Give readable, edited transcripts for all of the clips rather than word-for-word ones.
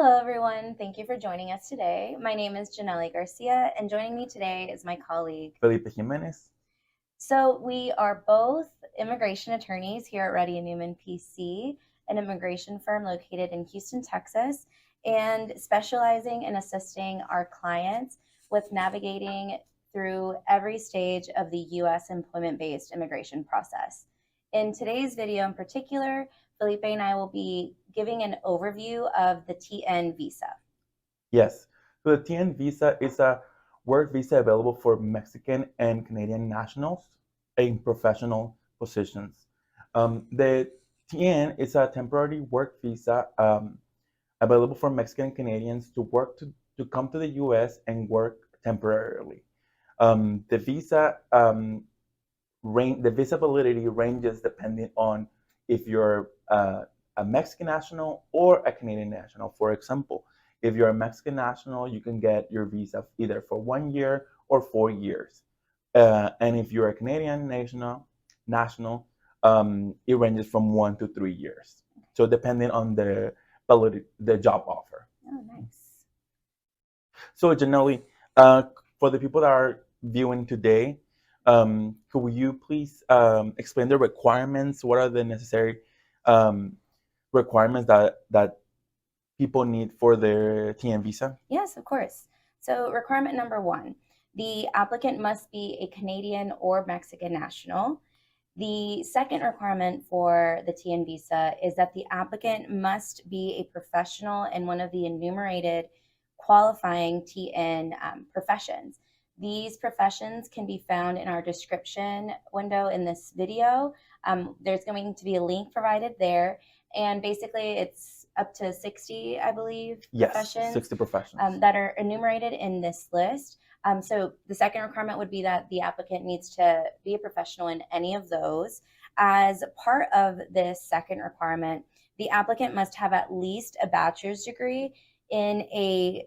Hello, everyone. Thank you for joining us today. My name is Janelle Garcia, and joining me today is my colleague, Felipe Jimenez. So we are both immigration attorneys here at Reddy Neumann PC, an immigration firm located in Houston, Texas, and specializing in assisting our clients with navigating through every stage of the U.S. employment-based immigration process. In today's video in particular, Felipe and I will be giving an overview of the TN visa. Yes. So the TN visa is a work visa available for Mexican and Canadian nationals in professional positions. The TN is a temporary work visa available for Mexican Canadians to work to come to the U.S. and work temporarily. The visa the visa validity ranges depending on if you're a Mexican national or a Canadian national. For example, if you're a Mexican national, you can get your visa either for 1 year or 4 years. And if you're a Canadian national, it ranges from 1 to 3 years. So depending on the job offer. Oh, nice. So generally, for the people that are viewing today, could you please explain the requirements? What are the necessary requirements that people need for their TN visa? Yes, of course. So requirement number one, the applicant must be a Canadian or Mexican national. The second requirement for the TN visa is that the applicant must be a professional in one of the enumerated qualifying TN professions. These professions can be found in our description window in this video. There's going to be a link provided there, and basically it's up to 60, I believe, Yes, professions 60 professions. that are enumerated in this list. So the second requirement would be that the applicant needs to be a professional in any of those. As part of this second requirement, the applicant must have at least a bachelor's degree in a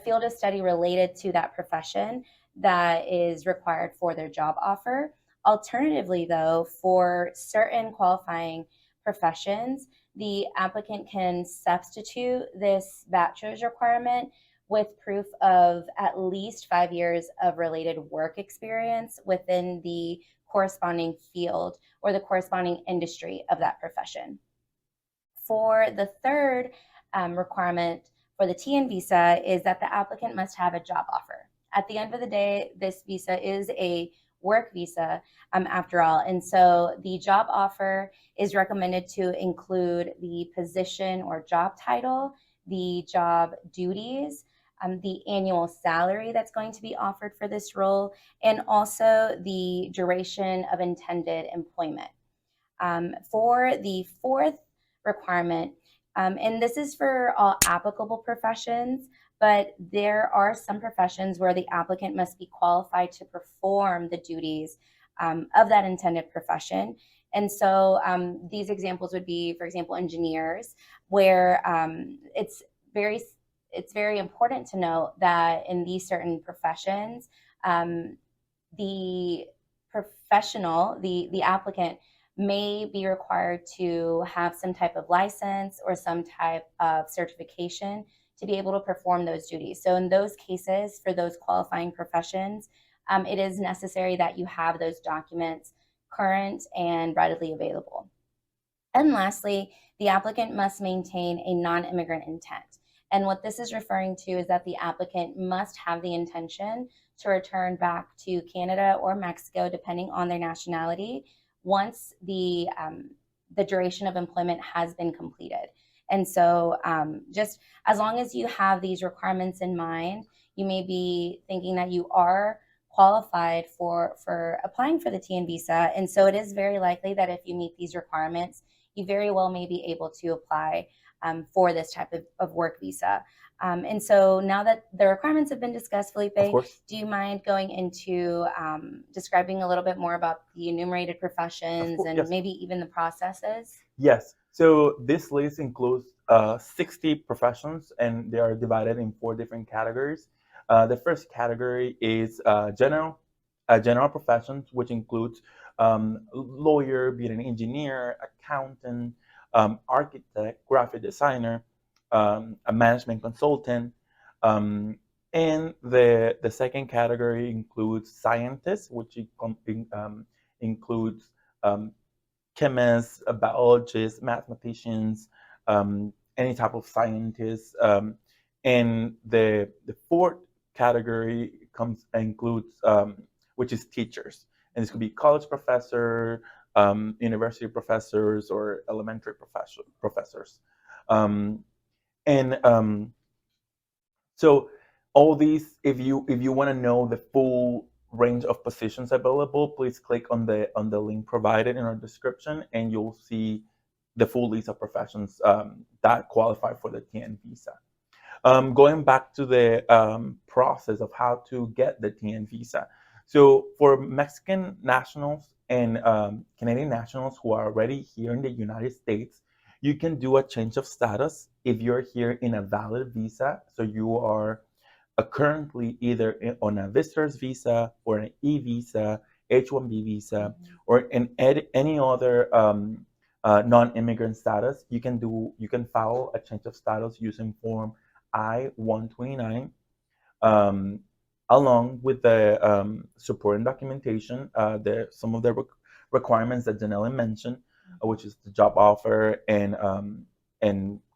field of study related to that profession that is required for their job offer. Alternatively, though, for certain qualifying professions, the applicant can substitute this bachelor's requirement with proof of at least 5 years of related work experience within the corresponding field or the corresponding industry of that profession. For the third requirement for the TN visa is that the applicant must have a job offer. At the end of the day, this visa is a work visa after all. And so the job offer is recommended to include the position or job title, the job duties, the annual salary that's going to be offered for this role, and also the duration of intended employment. For the fourth requirement, and this is for all applicable professions, but there are some professions where the applicant must be qualified to perform the duties of that intended profession. And so these examples would be, for example, engineers, where it's very important to note that in these certain professions, the professional, the applicant, may be required to have some type of license or some type of certification to be able to perform those duties. So in those cases, for those qualifying professions, it is necessary that you have those documents current and readily available. And lastly, the applicant must maintain a non-immigrant intent. And what this is referring to is that the applicant must have the intention to return back to Canada or Mexico, depending on their nationality, once the duration of employment has been completed. And so just as long as you have these requirements in mind, you may be thinking that you are qualified for applying for the TN visa. And so it is very likely that if you meet these requirements, you very well may be able to apply for this type of work visa. And so now that the requirements have been discussed, Felipe, do you mind going into describing a little bit more about the enumerated professions and yes. maybe even the processes? Yes. So this list includes 60 professions, and they are divided in 4 different categories. The first category is general professions, which includes lawyer, being an engineer, accountant, architect, graphic designer, a management consultant. And the second category includes scientists, which includes chemists, biologists, mathematicians, any type of scientists. And the fourth category includes which is teachers, and this could be college professor, university professors, or elementary professors. Um, and So all these, if you want to know the full range of positions available, please click on the link provided in our description, and you'll see the full list of professions that qualify for the TN visa. Going back to the process of how to get the TN visa. So for Mexican nationals and Canadian nationals who are already here in the United States, you can do a change of status if you're here in a valid visa. So you are currently either on a visitor's visa or an E visa, H-1B visa, or in any other non-immigrant status. You can file a change of status using form I-129, um, along with the supporting documentation, some of the requirements that Janelle mentioned, which is the job offer and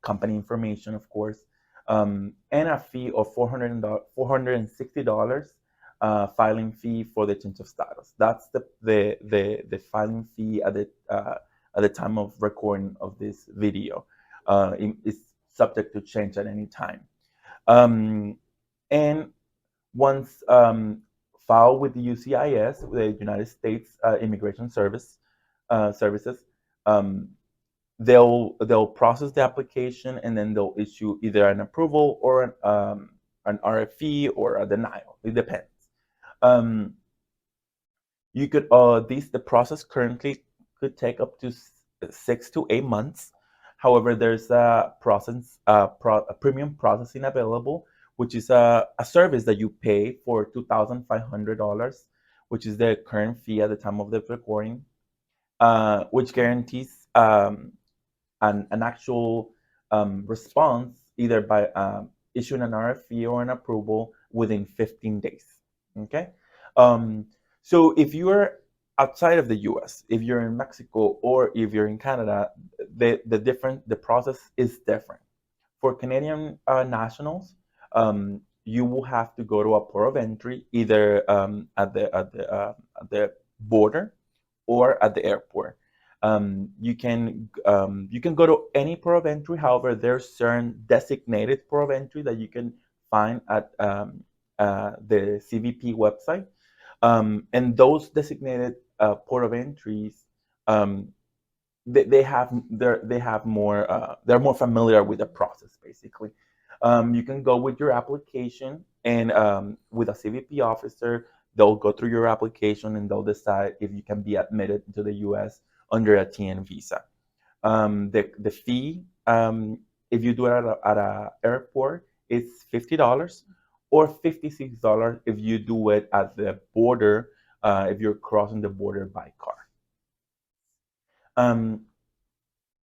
company information, of course, and a fee of $460 filing fee for the change of status. That's the filing fee at the time of recording of this video. It's subject to change at any time. And once filed with the UCIS, the United States Immigration Services, they'll process the application, and then they'll issue either an approval or an RFE or a denial. It depends. You could the process currently could take up to 6 to 8 months. However, there's a premium processing available, which is a service that you pay for $2,500, which is the current fee at the time of the recording, which guarantees an actual response either by issuing an RFE or an approval within 15 days. Okay, so if you are outside of the U.S., if you're in Mexico or if you're in Canada, the process is different. For Canadian nationals, you will have to go to a port of entry, either at the border or at the airport. You can go to any port of entry. However, there's certain designated port of entry that you can find at the CBP website, and those designated port of entries, they have more they're more familiar with the process basically. You can go with your application, and with a CBP officer, they'll go through your application and they'll decide if you can be admitted to the U.S. under a TN visa. The fee, if you do it at a airport, it's $50, or $56 if you do it at the border, if you're crossing the border by car.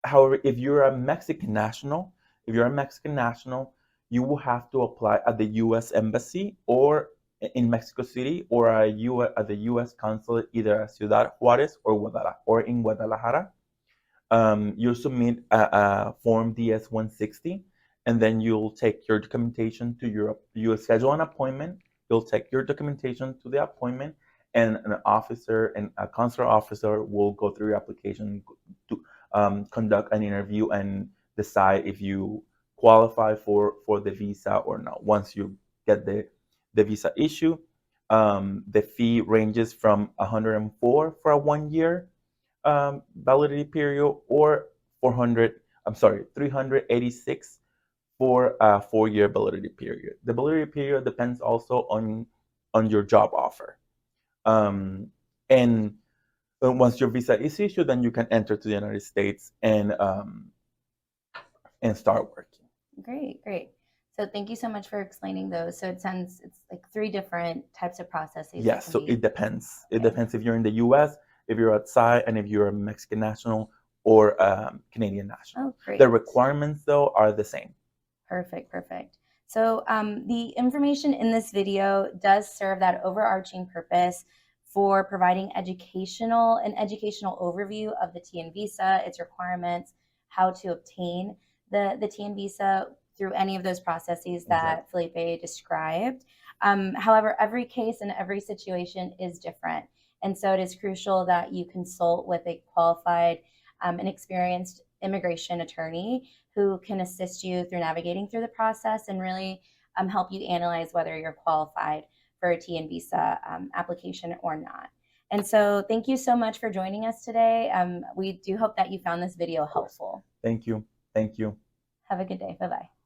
However, if you're a Mexican national, you will have to apply at the U.S. Embassy or in Mexico City, or at the U.S. consulate, either at Ciudad Juarez or in Guadalajara. You'll submit a form DS-160, and then you'll take your documentation to Europe. You'll schedule an appointment. You'll take your documentation to the appointment, and a consular officer will go through your application to conduct an interview and decide if you qualify for the visa or not. Once you get the visa issue, the fee ranges from 104 for a 1 year validity period, or 386 for a 4 year validity period. The validity period depends also on your job offer. And once your visa is issued, then you can enter to the United States and start working. Great. So thank you so much for explaining those. So it's like 3 different types of processes. Yes, so it depends. It depends if you're in the U.S., if you're outside, and if you're a Mexican national or Canadian national. Oh, great. The requirements, though, are the same. Perfect, perfect. So the information in this video does serve that overarching purpose for providing an educational overview of the TN visa, its requirements, how to obtain the TN visa through any of those processes that Felipe described. However, every case and every situation is different. And so it is crucial that you consult with a qualified and experienced immigration attorney who can assist you through navigating through the process and really help you analyze whether you're qualified for a TN visa application or not. And so thank you so much for joining us today. We do hope that you found this video helpful. Thank you. Thank you. Have a good day. Bye-bye.